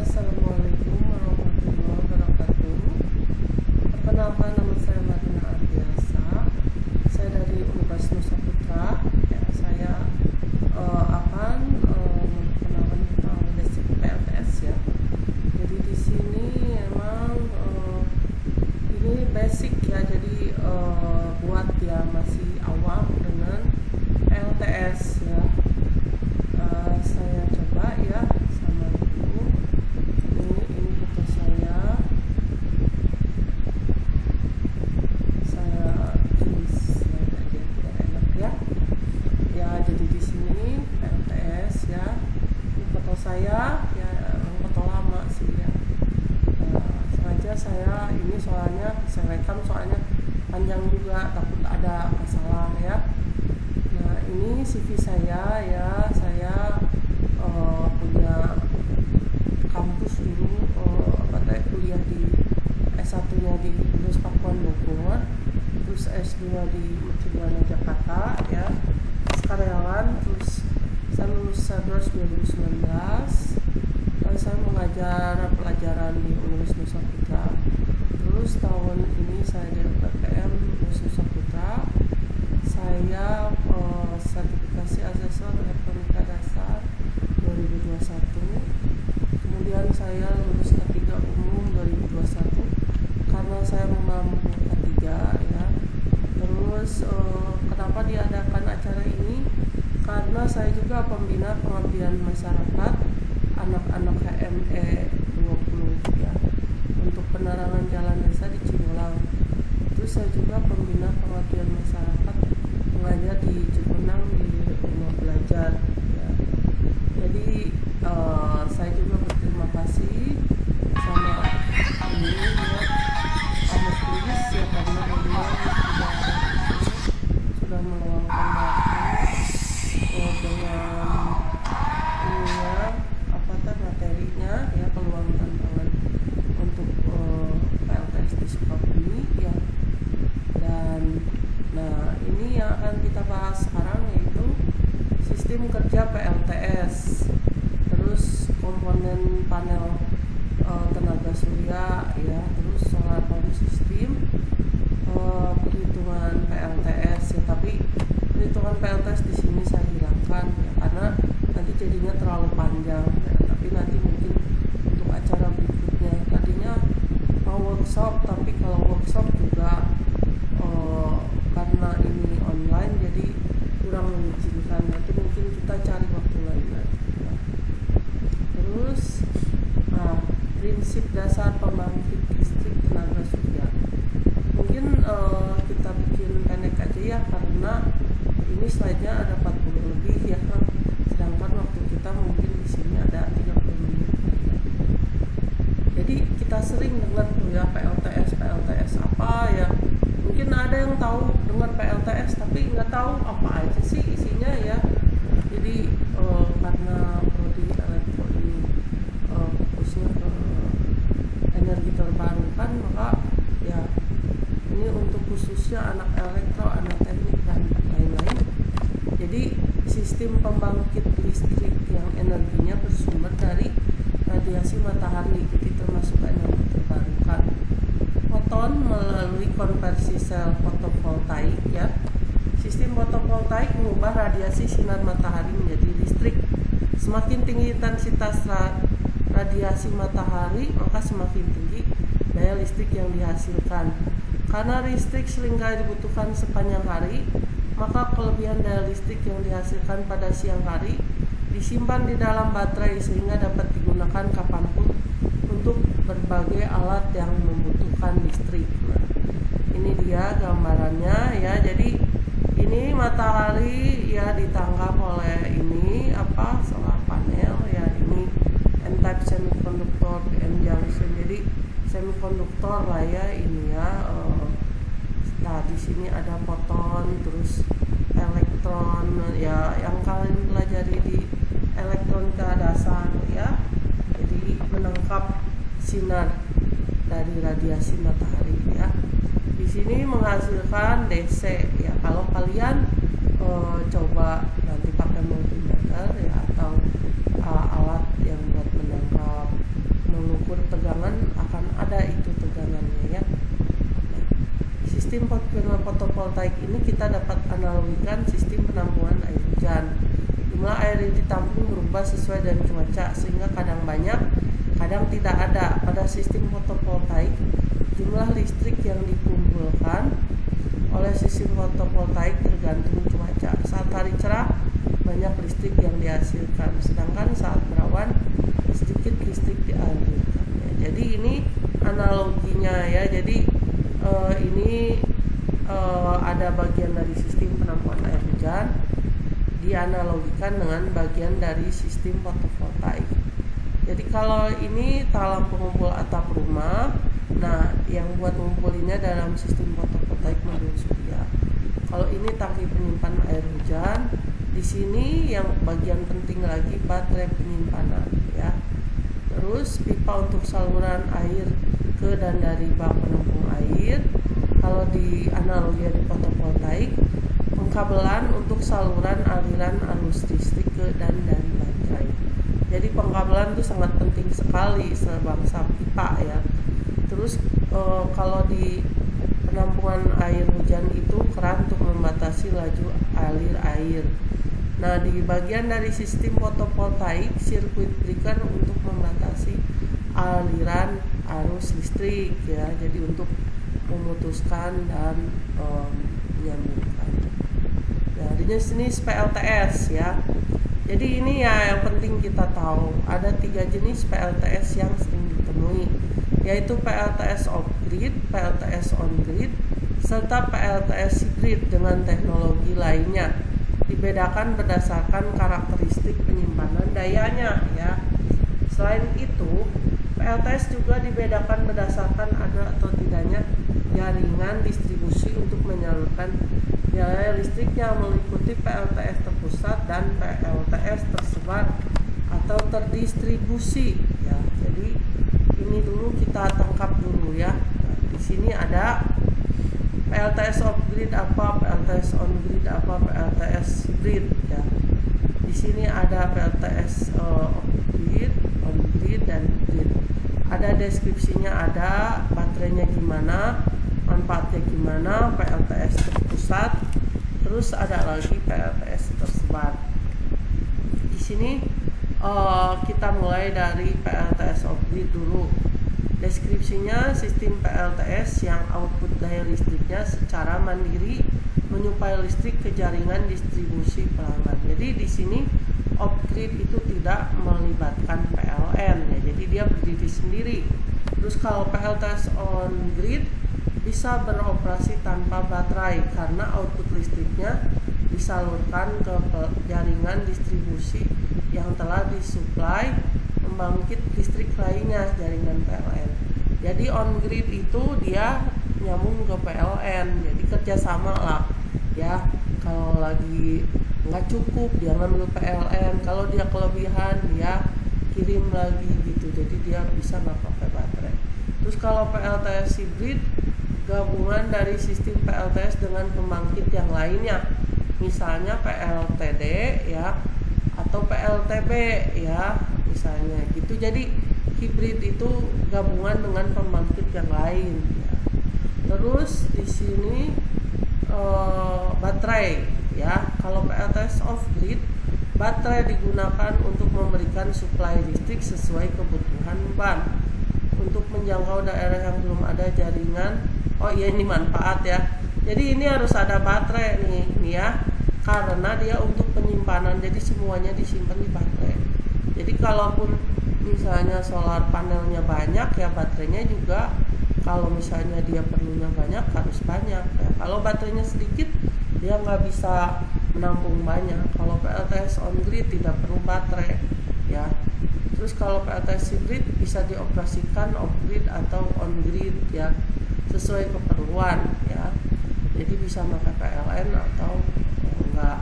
Assalamualaikum warahmatullahi wabarakatuh. Perkenalkan, nama saya Marina Ardiasa. Saya dari Universitas Nusa Putra. Saya akan memperkenalkan tentang basic PLTS ya. Jadi di sini emang ini basic ya. Jadi buat yang masih awam dengan PLTS ya. Saya coba ya sama dulu. Ini foto saya tulis aja biar enak ya. Ya jadi di sini PLTS ya. Ini foto saya ya, foto lama sih ya. Sengaja saya ini soalnya saya rekam soalnya panjang juga, takut ada masalah ya. Nah ini CV saya ya, saya punya kampus dulu kuliah di S1 nya di Unus Pakuan Bogor, terus S2 di Mercubuana Jakarta ya, karyawan, terus saya lulus Agustus 2019. Saya mengajar pelajaran di Unus Nusa Putra, terus tahun ini saya di PPM Unus Nusa Putra. Saya sertifikasi asesor elektronika dasar 2021, kemudian saya lulus K3 umum 2021 karena saya mampu K3 ya. Terus kenapa diadakan acara ini? Karena saya juga pembina pengabdian masyarakat anak-anak HME 20 ya, untuk penerangan jalan desa di Cibulang. Terus saya juga pembina pengabdian masyarakat mengajar di Cipunang di rumah belajar ya. Jadi saya juga berterima kasih sama ini ya, Ahmad Tulis ya, karena beliau sudah meluangkan waktu dengan ini ya, materinya ya, peluang tantangan untuk PLTS di Sukabumi ya. Dan nah ini yang akan kita bahas sekarang, yaitu sistem kerja PLTS, terus komponen panel tenaga surya ya, terus solar home system, perhitungan PLTS ya. Tapi perhitungan PLTS di sini saya hilangkan ya, karena nanti jadinya terlalu panjang ya. Tapi nanti mungkin untuk acara berikutnya, tadinya mau workshop, tapi kalau workshop juga karena ini online jadi kurang mengizinkan. Nanti mungkin kita cari waktu lain lagi ya. Terus prinsip dasar pembangkit listrik tenaga surya, mungkin kita bikin pendek aja ya, karena ini slide-nya ada 40 lebih ya, sedangkan waktu kita mungkin di sini ada 30 menit. Jadi kita sering dengar tuh ya PLTS apa ya, mungkin ada yang tahu dengar PLTS tapi nggak tahu apa aja sih isinya ya. Jadi karena prodi elektro ini fokusnya ke energi terbarukan, maka ya ini untuk khususnya anak elektro, anak teknik dan lain-lain. Jadi sistem pembangkit listrik yang energinya bersumber dari radiasi matahari, jadi termasuk energi terbarukan. Foton melalui konversi sel fotovoltaik ya. Sistem fotovoltaik mengubah radiasi sinar matahari menjadi listrik. Semakin tinggi intensitas radiasi matahari, maka semakin tinggi daya listrik yang dihasilkan. Karena listrik seringkali dibutuhkan sepanjang hari, maka kelebihan daya listrik yang dihasilkan pada siang hari disimpan di dalam baterai sehingga dapat digunakan kapanpun untuk berbagai alat yang membutuhkan listrik. Nah, ini dia gambarannya ya. Jadi ini matahari ya ditangkap oleh ini solar panel ya. Ini N-type semiconductor PN junction. Jadi semikonduktor lah ya ini ya. Nah di sini ada foton, terus elektron ya, yang kalian pelajari di elektronika dasar ya. Jadi menangkap sinar dari radiasi matahari ya. Di sini menghasilkan DC ya. Kalau kalian coba nanti pakai multimeter ya, atau alat yang buat menangkap sistem panel fotovoltaik ini kita dapat analogikan sistem penampungan air hujan. Jumlah air yang ditampung berubah sesuai dengan cuaca, sehingga kadang banyak, kadang tidak ada. Pada sistem fotovoltaik, jumlah listrik yang dikumpulkan oleh sistem fotovoltaik tergantung cuaca. Saat hari cerah, banyak listrik yang dihasilkan, sedangkan saat berawan, sedikit listrik dialirkan. Jadi ini analoginya ya. Jadi ini ada bagian dari sistem penampungan air hujan dianalogikan dengan bagian dari sistem fotovoltaik. Jadi kalau ini talang pengumpul atap rumah, nah yang buat ngumpulinnya dalam sistem fotovoltaik modul surya. Kalau ini tangki penyimpan air hujan, di sini yang bagian penting lagi baterai penyimpanan ya. Terus pipa untuk saluran air ke dan dari bak penampung air. Kalau di analogi di fotovoltaik, pengkabelan untuk saluran aliran arus listrik ke dan dari baterai. Jadi pengkabelan itu sangat penting sekali sebangsa pipa ya. Terus kalau di penampungan air hujan itu keran untuk membatasi laju alir air. Nah, di bagian dari sistem fotovoltaik, sirkuit breaker untuk membatasi aliran arus listrik ya. Jadi untuk memutuskan dan menyambungkan. Nah, di jenis PLTS ya. Jadi ini ya yang penting kita tahu. Ada 3 jenis PLTS yang sering ditemui, yaitu PLTS off-grid, PLTS on-grid, serta PLTS hybrid dengan teknologi lainnya. Dibedakan berdasarkan karakteristik penyimpanan dayanya ya. Selain itu, PLTS juga dibedakan berdasarkan ada atau tidaknya jaringan distribusi untuk menyalurkan daya listriknya, meliputi PLTS terpusat dan PLTS tersebar atau terdistribusi ya. Jadi ini dulu kita tangkap dulu ya. Nah, di sini ada PLTS off-grid apa, PLTS on-grid apa, PLTS hybrid ya. Di sini ada PLTS off-grid, on-grid dan hybrid. Ada deskripsinya, ada baterainya gimana, manfaatnya gimana, PLTS terpusat, terus ada lagi PLTS tersebar. Di sini kita mulai dari PLTS off-grid dulu. Deskripsinya, sistem PLTS yang output daya listriknya secara mandiri menyuplai listrik ke jaringan distribusi pelanggan. Jadi di sini off-grid itu tidak melibatkan PLN ya. Jadi dia berdiri sendiri. Terus kalau PLTS on-grid bisa beroperasi tanpa baterai karena output listriknya disalurkan ke jaringan distribusi yang telah disuplai pembangkit listrik lainnya, jaringan PLN. Jadi on-grid itu dia nyambung ke PLN, jadi kerjasama lah ya. Kalau lagi nggak cukup dia ngambil PLN, kalau dia kelebihan dia kirim lagi gitu, jadi dia bisa nggak pakai baterai. Terus kalau PLTS hybrid, gabungan dari sistem PLTS dengan pembangkit yang lainnya, misalnya PLTD ya atau PLTB ya misalnya gitu. Jadi hybrid itu gabungan dengan pembangkit yang lain ya. Terus di sini baterai ya. Kalau PLTS off grid, baterai digunakan untuk memberikan suplai listrik sesuai kebutuhan beban untuk menjangkau daerah yang belum ada jaringan. Oh iya, ini manfaat ya. Jadi ini harus ada baterai nih ya, karena dia untuk penyimpanan, jadi semuanya disimpan di baterai. Jadi kalaupun misalnya solar panelnya banyak ya, baterainya juga kalau misalnya dia perlunya banyak harus banyak ya. Kalau baterainya sedikit dia nggak bisa menampung banyak. Kalau PLTS on grid tidak perlu baterai ya. Terus kalau PLTS hybrid bisa dioperasikan off grid atau on grid ya, sesuai keperluan ya. Jadi bisa pakai PLN atau enggak.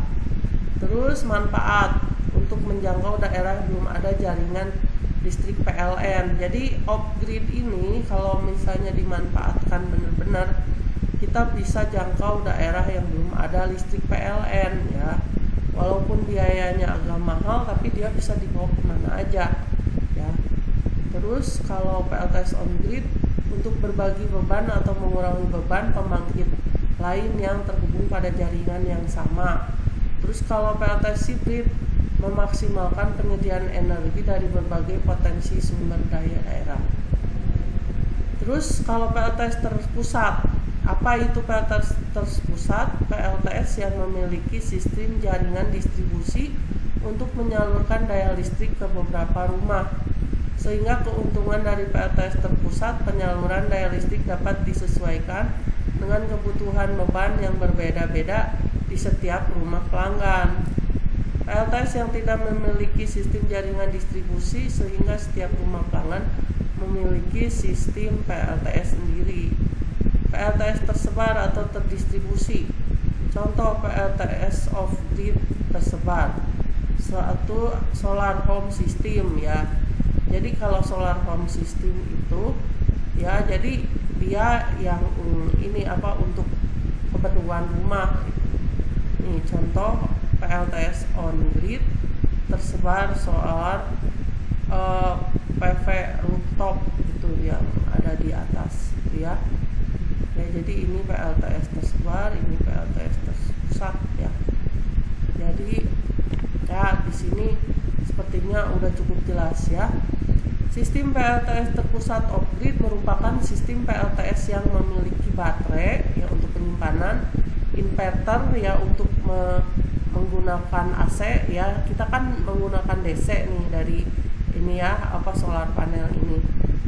Terus manfaat untuk menjangkau daerah belum ada jaringan listrik PLN. Jadi off grid ini kalau misalnya dimanfaatkan benar-benar, kita bisa jangkau daerah yang belum ada listrik PLN ya. Walaupun biayanya agak mahal, tapi dia bisa dibawa kemana aja ya. Terus kalau PLTS on grid, untuk berbagi beban atau mengurangi beban pembangkit lain yang terhubung pada jaringan yang sama. Terus kalau PLTS hibrid memaksimalkan penyediaan energi dari berbagai potensi sumber daya daerah. Terus kalau PLTS terpusat, apa itu PLTS terpusat? PLTS yang memiliki sistem jaringan distribusi untuk menyalurkan daya listrik ke beberapa rumah. Sehingga keuntungan dari PLTS terpusat, penyaluran daya listrik dapat disesuaikan dengan kebutuhan beban yang berbeda-beda di setiap rumah pelanggan. PLTS yang tidak memiliki sistem jaringan distribusi, sehingga setiap rumah pelanggan memiliki sistem PLTS sendiri. PLTS tersebar atau terdistribusi. Contoh PLTS off-grid tersebar. Suatu solar home system ya. Jadi kalau solar home system itu ya, jadi dia yang ini untuk kebutuhan rumah. Nih contoh PLTS on grid tersebar solar PV rooftop itu yang ada di atas ya. Jadi ini PLTS tersebar, ini PLTS terpusat ya. Jadi ya di sini sepertinya udah cukup jelas ya. Sistem PLTS terpusat off-grid merupakan sistem PLTS yang memiliki baterai ya untuk penyimpanan, inverter ya untuk menggunakan AC ya. Kita kan menggunakan DC nih dari ini ya, solar panel ini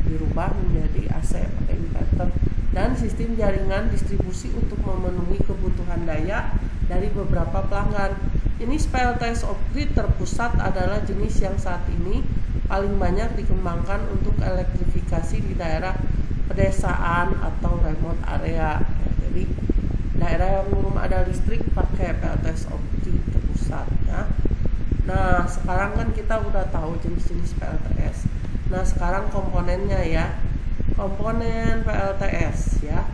dirubah menjadi AC pakai inverter, dan sistem jaringan distribusi untuk memenuhi kebutuhan daya dari beberapa pelanggan. Ini PLTS off-grid terpusat adalah jenis yang saat ini paling banyak dikembangkan untuk elektrifikasi di daerah pedesaan atau remote area. Jadi daerah yang belum ada listrik pakai PLTS off-grid terpusat ya. Nah sekarang kan kita udah tahu jenis-jenis PLTS. Nah sekarang komponennya ya. Komponen PLTS ya.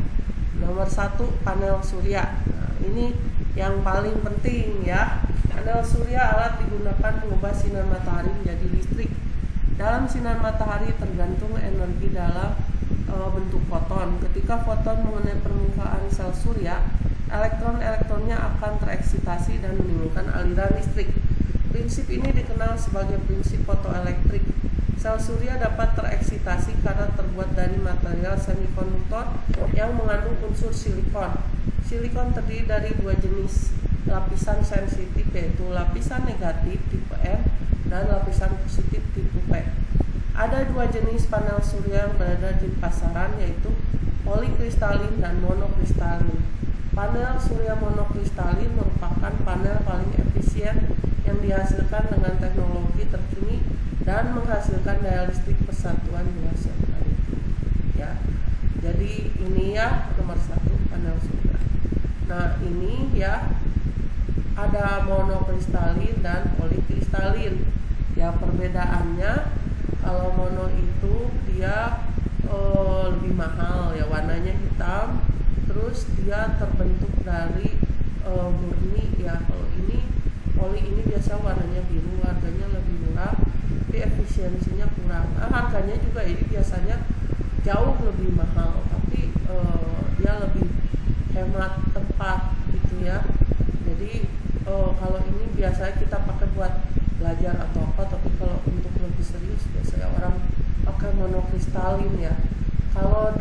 Nomor 1 panel surya. Nah, ini yang paling penting ya. Panel surya alat digunakan mengubah sinar matahari menjadi listrik. Dalam sinar matahari tergantung energi dalam bentuk foton. Ketika foton mengenai permukaan sel surya, elektron-elektronnya akan tereksitasi dan menimbulkan aliran listrik. Prinsip ini dikenal sebagai prinsip fotoelektrik. Sel surya dapat tereksitasi karena terbuat dari material semikonduktor yang mengandung unsur silikon. Silikon terdiri dari dua jenis lapisan sensitif, yaitu lapisan negatif tipe N dan lapisan positif tipe P. Ada dua jenis panel surya yang berada di pasaran, yaitu polikristalin dan monokristalin. Panel surya monokristalin merupakan panel paling efisien yang dihasilkan dengan teknologi terkini dan menghasilkan daya listrik persatuan dua sel ya. Jadi ini ya nomor 1 panel surya. Nah ini ya ada monokristalin dan polikristalin. Ya perbedaannya, kalau mono itu dia lebih mahal ya, warnanya hitam, terus dia terbentuk dari murni ya. Kalau ini poli ini biasa warnanya biru, harganya lebih murah, tapi efisiensinya kurang. Harganya juga ini biasanya jauh lebih mahal, tapi dia lebih hemat tempat gitu ya. Jadi kalau ini biasanya kita pakai buat belajar atau apa, tapi kalau untuk lebih serius biasanya orang pakai monokristalin ya. Kalau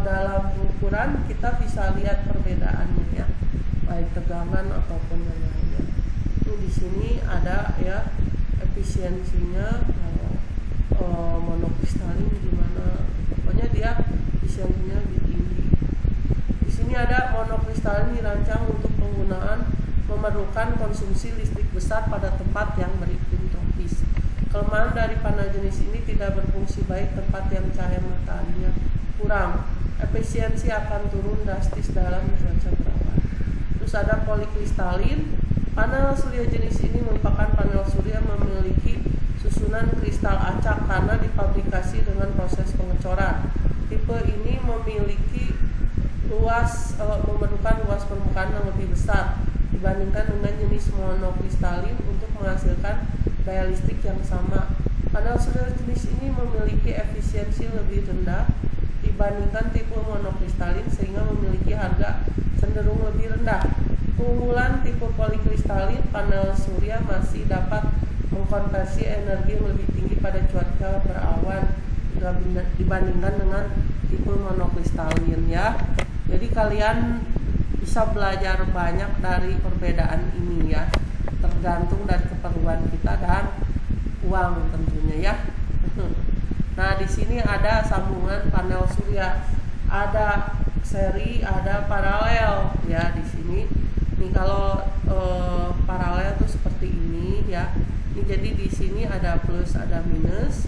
dalam ukuran kita bisa lihat perbedaannya ya, baik tegangan ataupun yang lainnya. Itu di sini ada ya efisiensinya. Monokristalin gimana? Pokoknya dia efisiensinya lebih tinggi. Di sini ada monokristalin dirancang untuk penggunaan memerlukan konsumsi listrik besar pada tempat yang beriklim tropis. Kelemahan dari panel jenis ini tidak berfungsi baik tempat yang cahaya mataharinya kurang. Efisiensi akan turun drastis dalam cuaca berawan. Terus ada polikristalin. Panel surya jenis ini merupakan panel surya memiliki susunan kristal acak karena difabrikasi dengan proses pengecoran. Tipe ini memiliki memerlukan luas permukaan yang lebih besar dibandingkan dengan jenis monokristalin untuk menghasilkan daya listrik yang sama. Panel surya jenis ini memiliki efisiensi lebih rendah dibandingkan tipe monokristalin sehingga memiliki harga cenderung lebih rendah. Keunggulan tipe polikristalin panel surya masih dapat mengkonversi energi yang lebih tinggi pada cuaca berawan dibandingkan dengan tipe monokristalin ya. Jadi kalian bisa belajar banyak dari perbedaan ini ya, tergantung dari keperluan kita dan uang tentunya ya. Nah, di sini ada sambungan panel surya, ada seri, ada paralel ya di sini. Nih kalau paralel tuh seperti ini ya. Ini jadi di sini ada plus, ada minus.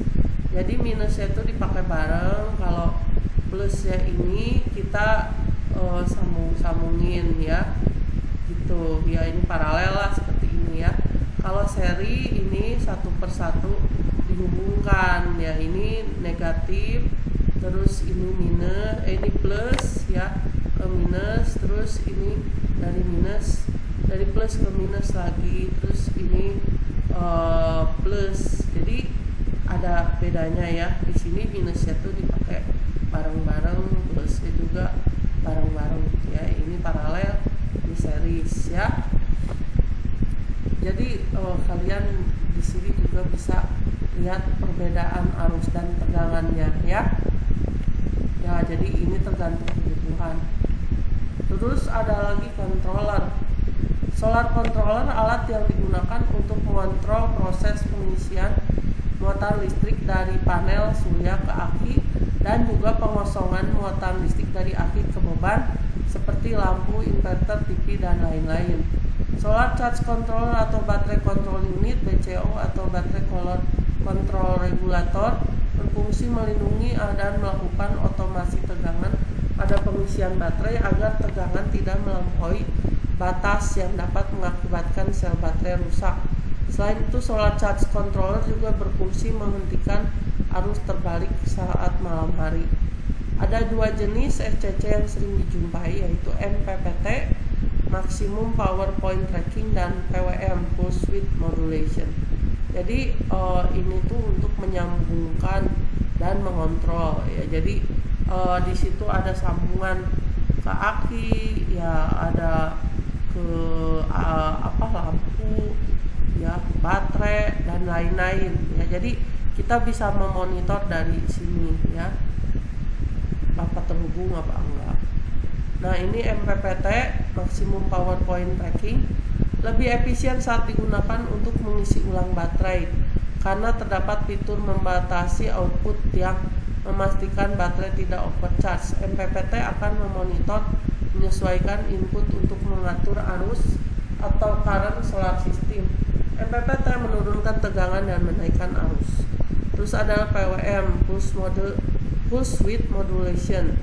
Jadi minusnya itu dipakai bareng. Kalau plusnya ini kita sambungin ya. Gitu. Ya ini paralel lah seperti ini ya. Kalau seri ini satu persatu dihubungkan ya, ini negatif terus ini minus, ini plus ya ke minus, terus ini dari minus, dari plus ke minus lagi, terus ini plus. Jadi ada bedanya ya, di sini minusnya tuh dipakai bareng-bareng, plusnya juga bareng-bareng ya. Ini paralel, ini series ya. Jadi kalian di sini juga bisa lihat perbedaan arus dan tegangannya ya. Ya, jadi ini tergantung kebutuhan. Terus ada lagi controller. Solar controller alat yang digunakan untuk mengontrol proses pengisian muatan listrik dari panel surya ke aki dan juga pengosongan muatan listrik dari aki ke beban seperti lampu, inverter, TV dan lain-lain. Solar charge controller atau baterai control unit (BCO) atau baterai control regulator berfungsi melindungi dan melakukan otomasi tegangan pada pengisian baterai agar tegangan tidak melampaui batas yang dapat mengakibatkan sel baterai rusak. Selain itu, solar charge controller juga berfungsi menghentikan arus terbalik saat malam hari. Ada dua jenis SCC yang sering dijumpai, yaitu MPPT (Maximum Power Point Tracking) dan PWM (Pulse Width Modulation). Jadi ini tuh untuk menyambungkan dan mengontrol ya. Jadi di situ ada sambungan ke aki ya, ada ke lampu ya, baterai dan lain-lain ya. Jadi kita bisa memonitor dari sini ya, apa terhubung apa enggak. Nah, ini MPPT (Maximum Power Point Tracking) lebih efisien saat digunakan untuk mengisi ulang baterai karena terdapat fitur membatasi output yang memastikan baterai tidak overcharge. MPPT akan memonitor menyesuaikan input untuk mengatur arus atau current solar system. MPPT menurunkan tegangan dan menaikkan arus. Terus ada PWM (Pulse Width Modulation),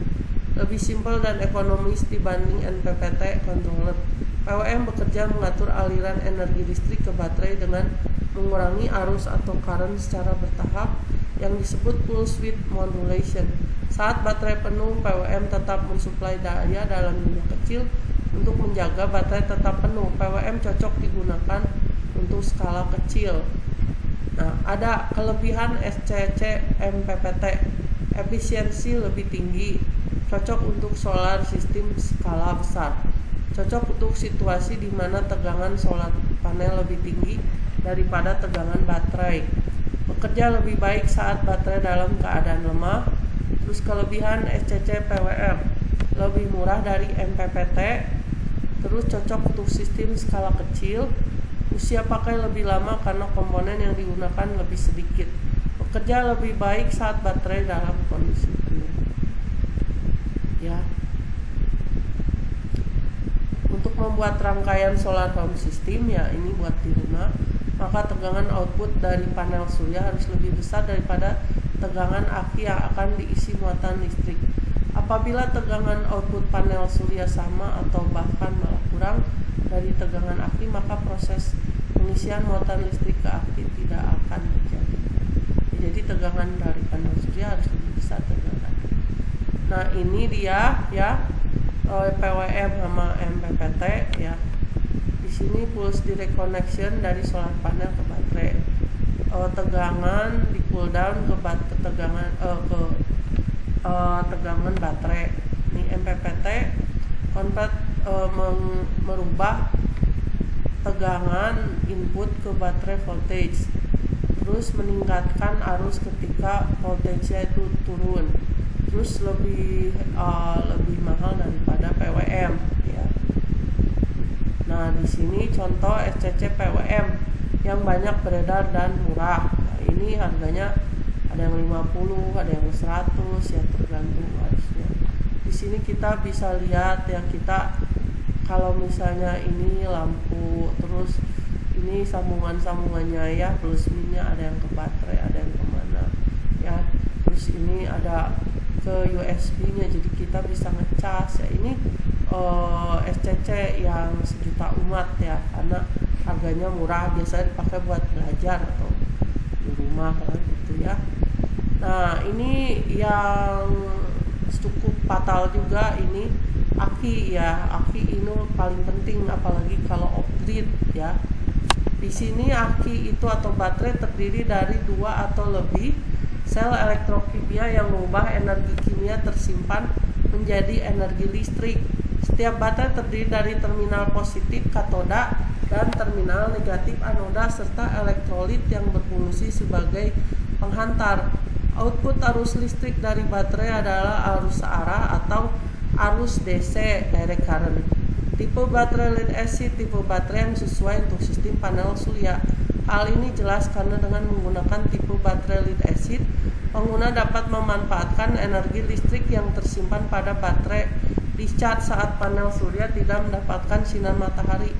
lebih simpel dan ekonomis dibanding MPPT controller. PWM bekerja mengatur aliran energi listrik ke baterai dengan mengurangi arus atau current secara bertahap yang disebut pulse width modulation. Saat baterai penuh, PWM tetap mensuplai daya dalam jumlah kecil untuk menjaga baterai tetap penuh. PWM cocok digunakan untuk skala kecil. Nah, ada kelebihan SCC MPPT, efisiensi lebih tinggi, cocok untuk solar sistem skala besar. Cocok untuk situasi di mana tegangan solar panel lebih tinggi daripada tegangan baterai. Bekerja lebih baik saat baterai dalam keadaan lemah. Terus kelebihan SCC PWM, lebih murah dari MPPT. Terus cocok untuk sistem skala kecil. Usia pakai lebih lama karena komponen yang digunakan lebih sedikit. Bekerja lebih baik saat baterai dalam kondisi penuh. Ya. Untuk membuat rangkaian solar home system ya, ini buat di rumah, maka tegangan output dari panel surya harus lebih besar daripada tegangan aki yang akan diisi muatan listrik. Apabila tegangan output panel surya sama atau bahkan malah kurang dari tegangan aki, maka proses pengisian muatan listrik ke aki tidak akan terjadi. Jadi tegangan dari panel surya harus lebih besar tegangan. Nah, ini dia ya, PWM sama MPPT ya. Di sini pulse direct connection dari solar panel ke baterai. Tegangan di pull down ke tegangan ke tegangan baterai. Ini MPPT merubah tegangan input ke baterai voltage, terus meningkatkan arus ketika voltage-nya itu turun, terus lebih mahal daripada PWM ya. Nah, di sini contoh SCC PWM yang banyak beredar dan murah. Nah, ini harganya ada yang 50, ada yang 100 ya, tergantung harusnya. Di sini kita bisa lihat yang kita kalau misalnya ini lampu, terus ini sambungannya ya, plus minusnya ada yang ke baterai, ada yang kemana ya, terus ini ada ke USB-nya, jadi kita bisa ngecas ya. Ini SCC yang 1 juta umat ya, karena harganya murah, biasanya dipakai buat belajar atau di rumah kan gitu ya. Nah, ini yang cukup fatal juga, ini aki ya. Aki ini paling penting, apalagi kalau off-grid ya. Di sini aki itu atau baterai terdiri dari 2 atau lebih sel elektrokimia yang mengubah energi kimia tersimpan menjadi energi listrik. Setiap baterai terdiri dari terminal positif katoda dan terminal negatif anoda serta elektrolit yang berfungsi sebagai penghantar. Output arus listrik dari baterai adalah arus searah atau arus DC direct current. Tipe baterai lead acid tipe baterai yang sesuai untuk sistem panel surya. Hal ini jelas karena dengan menggunakan tipe baterai lead acid, pengguna dapat memanfaatkan energi listrik yang tersimpan pada baterai discharge saat panel surya tidak mendapatkan sinar matahari.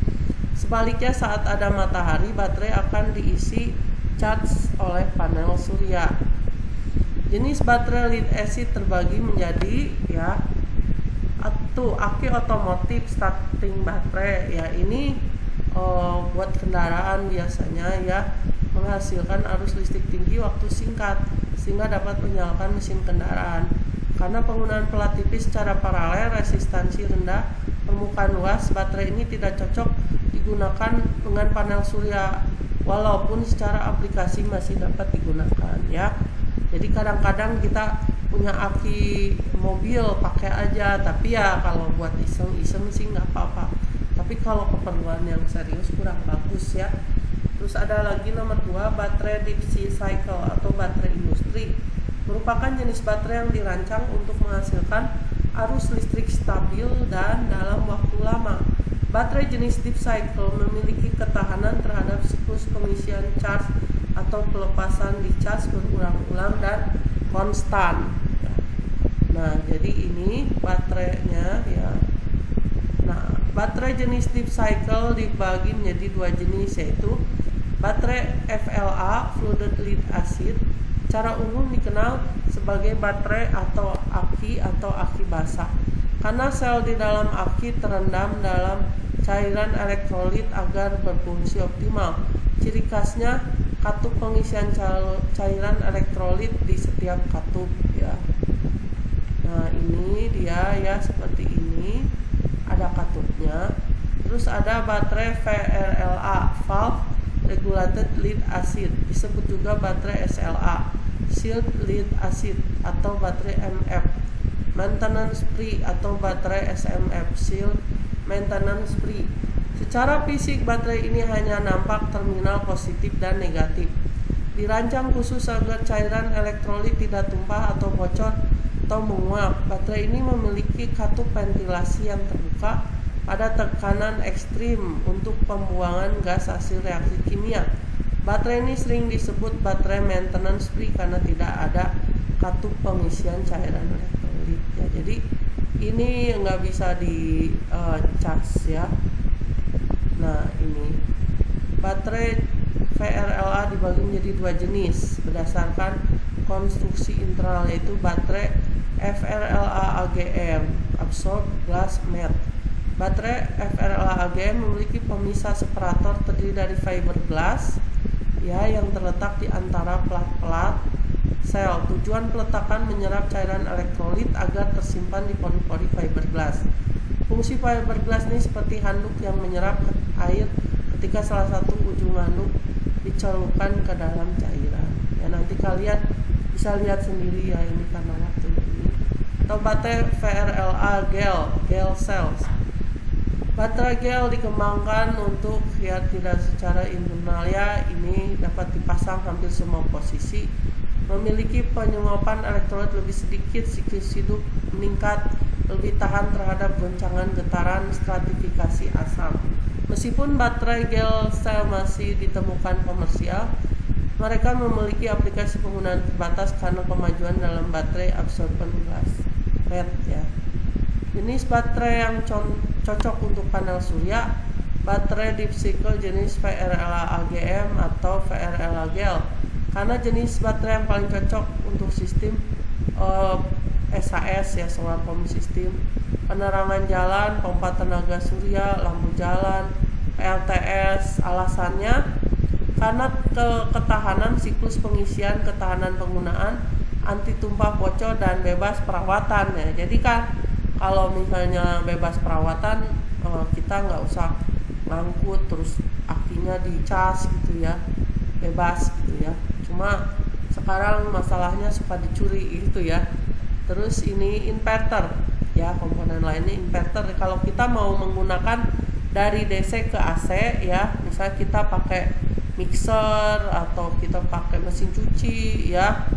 Sebaliknya, saat ada matahari, baterai akan diisi charge oleh panel surya. Jenis baterai lead acid terbagi menjadi ya, aki otomotif starting baterai ya. Ini buat kendaraan biasanya ya, menghasilkan arus listrik tinggi waktu singkat sehingga dapat menyalakan mesin kendaraan. Karena penggunaan pelat tipis secara paralel, resistansi rendah, permukaan luas, baterai ini tidak cocok digunakan dengan panel surya, walaupun secara aplikasi masih dapat digunakan ya. Jadi kadang-kadang kita punya aki mobil pakai aja, tapi ya kalau buat iseng-iseng sih nggak apa-apa. Tapi kalau keperluan yang serius kurang bagus ya. Terus ada lagi nomor 2, baterai deep cycle atau baterai industri. Merupakan jenis baterai yang dirancang untuk menghasilkan arus listrik stabil dan dalam waktu lama. Baterai jenis deep cycle memiliki ketahanan terhadap siklus pengisian charge atau pelepasan di charge berulang-ulang dan konstan. Nah, jadi ini baterainya ya. Nah, baterai jenis deep cycle dibagi menjadi 2 jenis, yaitu baterai FLA (Flooded Lead Acid). Secara umum dikenal sebagai baterai atau aki basah, karena sel di dalam aki terendam dalam cairan elektrolit agar berfungsi optimal. Ciri khasnya katup pengisian cairan elektrolit di setiap katup ya. Nah, ini dia ya, seperti ini ada katupnya. Terus ada baterai VRLA (Valve Regulated Lead Acid), disebut juga baterai SLA (Sealed Lead Acid) atau baterai MF Maintenance Free atau baterai SMF (Sealed Maintenance Free). Secara fisik baterai ini hanya nampak terminal positif dan negatif. Dirancang khusus agar cairan elektrolit tidak tumpah atau bocor atau menguap. Baterai ini memiliki katup ventilasi yang terbuka pada tekanan ekstrim untuk pembuangan gas hasil reaksi kimia. Baterai ini sering disebut baterai maintenance free karena tidak ada katup pengisian cairan elektrolit ya. Jadi ini nggak bisa di cas ya. Nah, ini baterai VRLA dibagi menjadi 2 jenis berdasarkan konstruksi internal, yaitu baterai FRLA AGM (Absorbed Glass Mat). Baterai FRLA AGM memiliki pemisah separator terdiri dari fiberglass ya, yang terletak di antara plat-plat sel. Tujuan peletakan menyerap cairan elektrolit agar tersimpan di pori-pori fiberglass. Fungsi fiberglass ini seperti handuk yang menyerap air ketika salah satu ujung handuk dicelupkan ke dalam cairan. Ya, nanti kalian bisa lihat sendiri ya, ini karena waktu ini. atau baterai VRLA gel cells. Baterai gel dikembangkan untuk tidak secara internal ya, ini dapat dipasang hampir semua posisi, memiliki penyuapan elektrolit lebih sedikit, siklus hidup meningkat, lebih tahan terhadap goncangan getaran, stratifikasi asam. Meskipun baterai gel cell masih ditemukan komersial, mereka memiliki aplikasi penggunaan terbatas karena kemajuan dalam baterai absorption rate ya. Jenis baterai yang cocok untuk panel surya, baterai deep cycle jenis VRLA AGM atau VRLA gel, karena jenis baterai yang paling cocok untuk sistem SAS ya, solar pump system, penerangan jalan, pompa tenaga surya, lampu jalan, PLTS. Alasannya karena ketahanan siklus pengisian, ketahanan penggunaan, anti tumpah bocor dan bebas perawatan ya. Jadi kan kalau misalnya bebas perawatan, kita nggak usah ngangkut terus akinya dicas gitu ya, bebas gitu ya. Cuma sekarang masalahnya suka dicuri gitu ya. Terus ini inverter ya, komponen lainnya inverter. Kalau kita mau menggunakan dari DC ke AC ya, misalnya kita pakai mixer atau kita pakai mesin cuci ya.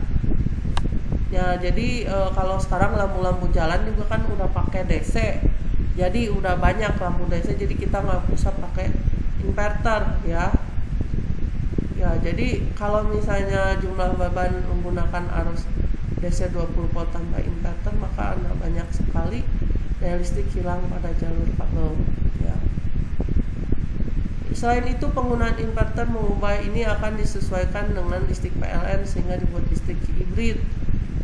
Ya jadi kalau sekarang lampu-lampu jalan juga kan udah pakai DC, jadi udah banyak lampu DC, jadi kita nggak usah pakai inverter ya. Ya jadi kalau misalnya jumlah beban menggunakan arus DC 20 volt tanpa inverter, maka ada banyak sekali daya listrik hilang pada jalur kabel ya. Selain itu, penggunaan inverter mengubah ini akan disesuaikan dengan listrik PLN sehingga dibuat listrik hibrid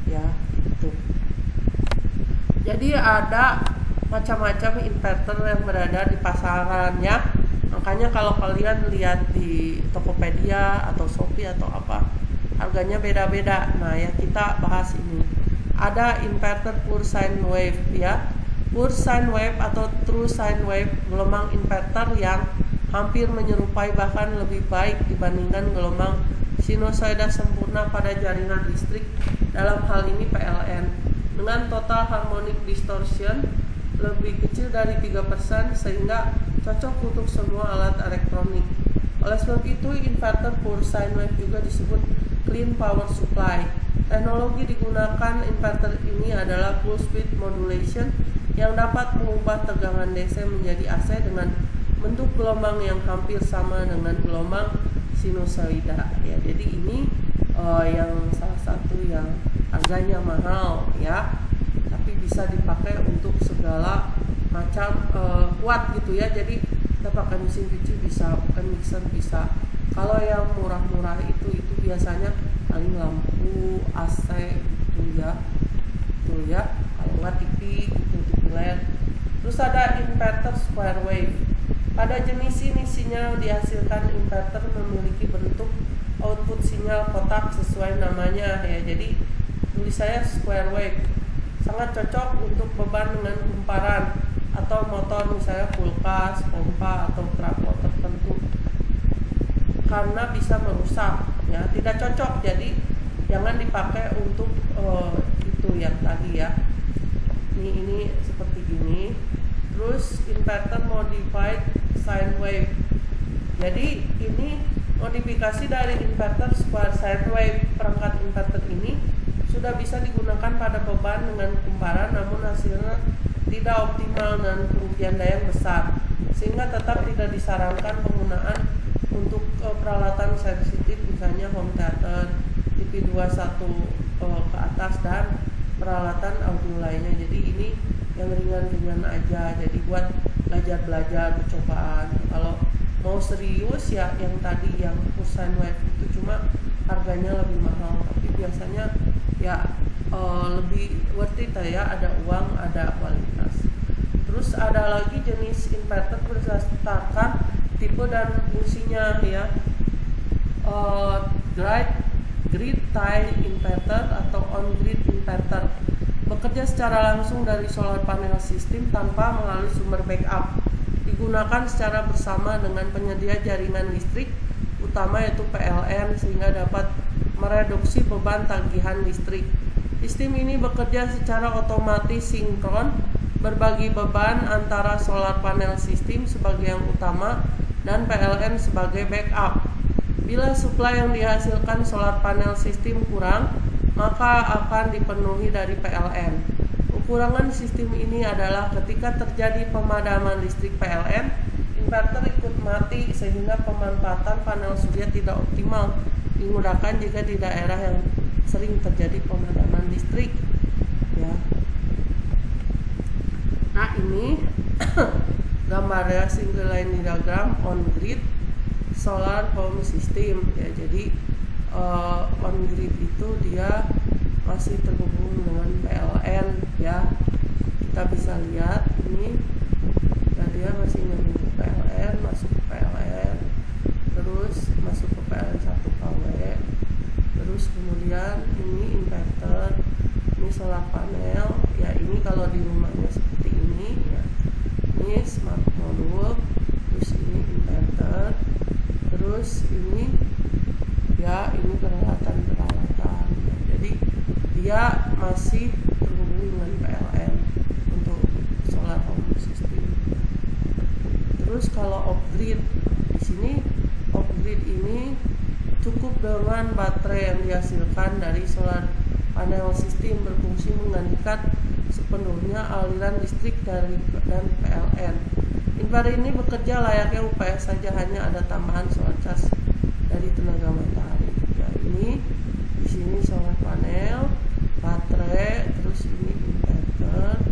ya itu. Jadi ada macam-macam inverter yang berada di pasaran ya. Makanya kalau kalian lihat di Tokopedia atau Shopee atau apa, harganya beda-beda. Nah ya, kita bahas ini. Ada inverter pure sine wave ya. Pure sine wave atau true sine wave, gelombang inverter yang hampir menyerupai bahkan lebih baik dibandingkan gelombang sinusoida sempurna pada jaringan listrik, dalam hal ini PLN, dengan total harmonic distortion lebih kecil dari 3%, sehingga cocok untuk semua alat elektronik. Oleh sebab itu, inverter pure sine wave juga disebut clean power supply. Teknologi digunakan inverter ini adalah pulse width modulation yang dapat mengubah tegangan DC menjadi AC dengan bentuk gelombang yang hampir sama dengan gelombang sinusoida ya. Jadi ini yang salah satu yang harganya mahal ya, tapi bisa dipakai untuk segala macam kuat gitu ya. Jadi kita pakai mesin cuci bisa, pakai mixer bisa. Kalau yang murah-murah itu biasanya paling lampu AC gitu ya, kalau nggak TV gitu, TV LED. Terus ada inverter square wave. Pada jenis ini sinyal dihasilkan inverter memiliki bentuk output sinyal kotak sesuai namanya ya. Jadi tulisannya square wave, sangat cocok untuk beban dengan kumparan atau motor misalnya kulkas, pompa atau trafo tertentu, karena bisa merusak ya, tidak cocok. Jadi jangan dipakai untuk itu yang tadi ya. Ini seperti gini. Terus inverter modified sine wave. Jadi ini modifikasi dari inverter square sine wave. Perangkat inverter ini sudah bisa digunakan pada beban dengan kumparan, namun hasilnya tidak optimal dan kerugian daya yang besar, sehingga tetap tidak disarankan penggunaan untuk peralatan sensitif, misalnya home theater, TV 21 ke atas, dan peralatan audio lainnya. Jadi ini yang ringan-ringan aja, jadi buat belajar percobaan. Kalau mau serius ya yang tadi yang sine wave itu, cuma harganya lebih mahal, tapi biasanya ya lebih worth it ya, ada uang, ada kualitas. Terus ada lagi jenis inverter berdasarkan tipe dan fungsinya ya. Grid tie inverter atau on grid inverter bekerja secara langsung dari solar panel sistem tanpa melalui sumber backup. Digunakan secara bersama dengan penyedia jaringan listrik utama yaitu PLN, sehingga dapat mereduksi beban tagihan listrik. Sistem ini bekerja secara otomatis sinkron, berbagi beban antara solar panel sistem sebagai yang utama dan PLN sebagai backup. Bila suplai yang dihasilkan solar panel sistem kurang, maka akan dipenuhi dari PLN. Kekurangan sistem ini adalah ketika terjadi pemadaman listrik PLN, inverter ikut mati sehingga pemanfaatan panel surya tidak optimal digunakan jika di daerah yang sering terjadi pemadaman listrik ya. Nah, ini gambarnya single line diagram on grid solar home system ya. Jadi on grid itu dia masih terhubung dengan PLN ya. Kita bisa lihat ini ya, dia masih nyambung ke PLN, masuk ke PLN, terus masuk ke PLN 1 kW, terus kemudian ini inverter, ini solar panel ya. Ini kalau di rumahnya seperti ini ya, ini smart module, terus ini inverter, terus ini ya, ini peralatan ya. Jadi dia masih terhubung dengan PLN untuk solar home system. Terus kalau off grid, di sini off grid ini cukup dengan baterai yang dihasilkan dari solar panel sistem berfungsi menggantikan sepenuhnya aliran listrik dari dan PLN. Inverter ini bekerja layaknya UPS saja, hanya ada tambahan solar charge dari tenaga matahari. Ya, ini di sini solar panel, baterai, terus ini inverter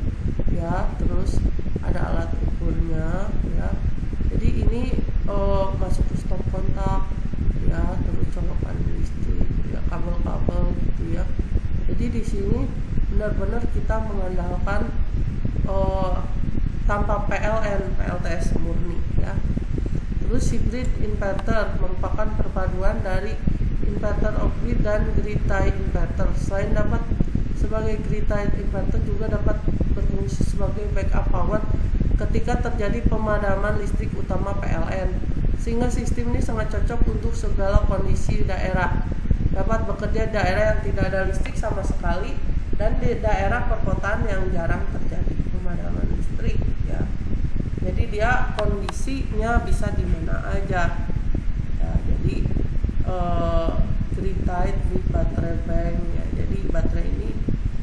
ya, terus ada alat ukurnya ya. Jadi ini masuk ke stop kontak ya, terus colokan listrik ya, kabel-kabel gitu ya. Jadi di sini benar-benar kita mengandalkan tanpa PLN, PLTS murni ya. Terus hybrid inverter merupakan perpaduan dari inverter off grid dan grid tied inverter. Selain dapat sebagai grid tied inverter, juga dapat berfungsi sebagai backup power ketika terjadi pemadaman listrik utama PLN, sehingga sistem ini sangat cocok untuk segala kondisi daerah. Dapat bekerja di daerah yang tidak ada listrik sama sekali dan di daerah perkotaan yang jarang terjadi pemadaman listrik ya. Jadi dia kondisinya bisa di mana aja ya. Jadi grid tied with baterai bank ya. Jadi baterai ini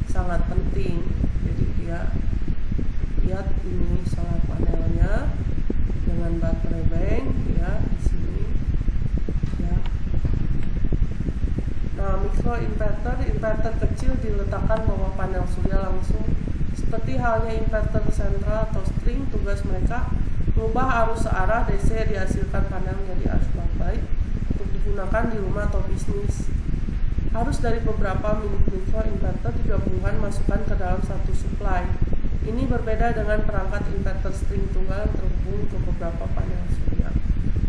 sangat penting. Jadi dia lihat ini solar panelnya dengan baterai bank ya di sini ya. Nah, micro inverter kecil diletakkan bawah panel surya langsung. Seperti halnya inverter sentral atau string, tugas mereka mengubah arus searah DC dihasilkan panel menjadi arus baterai untuk digunakan di rumah atau bisnis. Arus dari beberapa micro inverter digabungkan masukkan ke dalam satu supply. Ini berbeda dengan perangkat inverter string tunggal yang terhubung ke beberapa panel surya,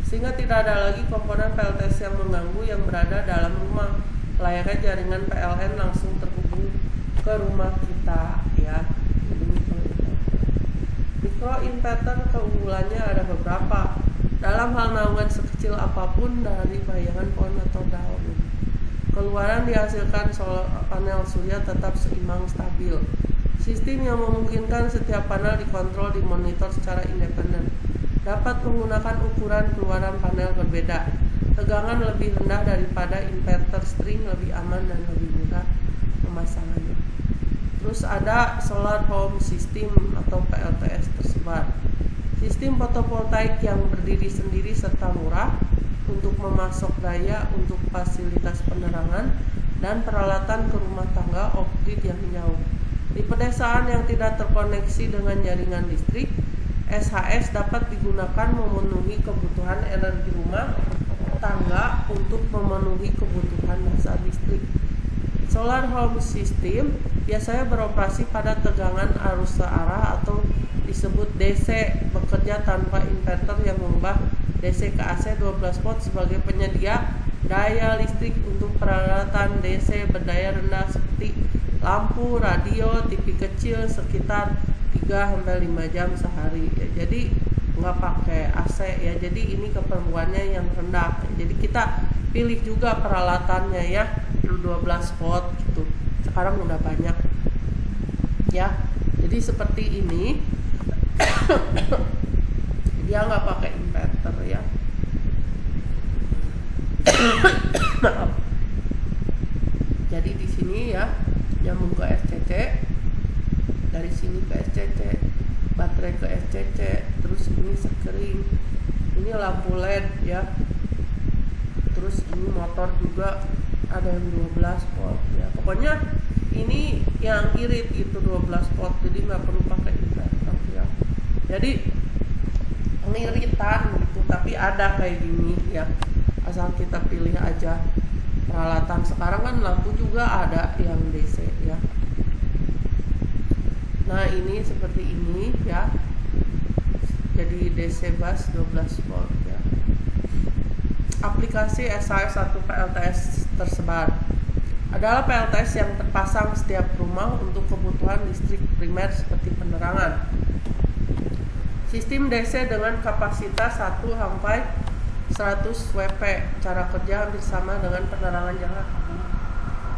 sehingga tidak ada lagi komponen PLTS yang mengganggu yang berada dalam rumah. Layaknya jaringan PLN langsung terhubung ke rumah kita ya. Micro inverter keunggulannya ada beberapa. Dalam hal naungan sekecil apapun dari bayangan pohon atau daun, keluaran dihasilkan solar panel surya tetap seimbang stabil. Sistem yang memungkinkan setiap panel dikontrol dimonitor secara independen. Dapat menggunakan ukuran keluaran panel berbeda. Tegangan lebih rendah daripada inverter string, lebih aman dan lebih mudah pemasangannya. Terus ada solar home system atau PLTS tersebar. Sistem fotovoltaik yang berdiri sendiri serta murah untuk memasok daya untuk fasilitas penerangan dan peralatan ke rumah tangga off grid yang jauh. Di pedesaan yang tidak terkoneksi dengan jaringan listrik, SHS dapat digunakan memenuhi kebutuhan energi rumah tangga untuk memenuhi kebutuhan dasar listrik. Solar home system biasanya beroperasi pada tegangan arus searah atau disebut DC, bekerja tanpa inverter yang mengubah DC ke AC 12 volt sebagai penyedia daya listrik untuk peralatan DC berdaya rendah seperti lampu, radio, TV kecil sekitar 3-5 jam sehari ya. Jadi nggak pakai AC ya, jadi ini keperluannya yang rendah ya. Jadi kita pilih juga peralatannya ya, 12 volt gitu, sekarang udah banyak ya. Jadi seperti ini dia nggak pakai inverter ya. Maaf. Jadi di sini ya nyambung ke SCC, dari sini ke SCC, baterai ke SCC, terus ini sekering, ini lampu LED ya, terus ini motor juga ada yang 12 volt ya. Pokoknya ini yang irit itu 12 volt, jadi nggak perlu pakai inverter ya. Jadi ngiritan gitu, tapi ada kayak gini ya, asal kita pilih aja peralatan. Sekarang kan lampu juga ada yang DC ya. Nah ini seperti ini ya, jadi DC bus 12 volt ya. Aplikasi SAS1 PLTS tersebar adalah PLTS yang terpasang setiap rumah untuk kebutuhan listrik primer seperti penerangan. Sistem DC dengan kapasitas 1 sampai 100 WP. Cara kerja hampir sama dengan penerangan jalan.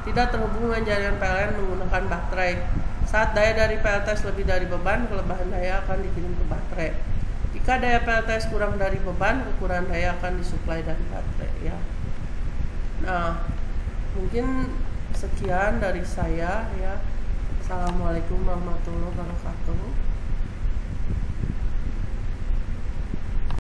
Tidak terhubung dengan jaringan PLN menggunakan baterai. Saat daya dari PLTS lebih dari beban, kelebihan daya akan dikirim ke baterai. Jika daya PLTS kurang dari beban, kekurangan daya akan disuplai dari baterai ya. Nah, mungkin sekian dari saya ya. Assalamualaikum warahmatullahi wabarakatuh.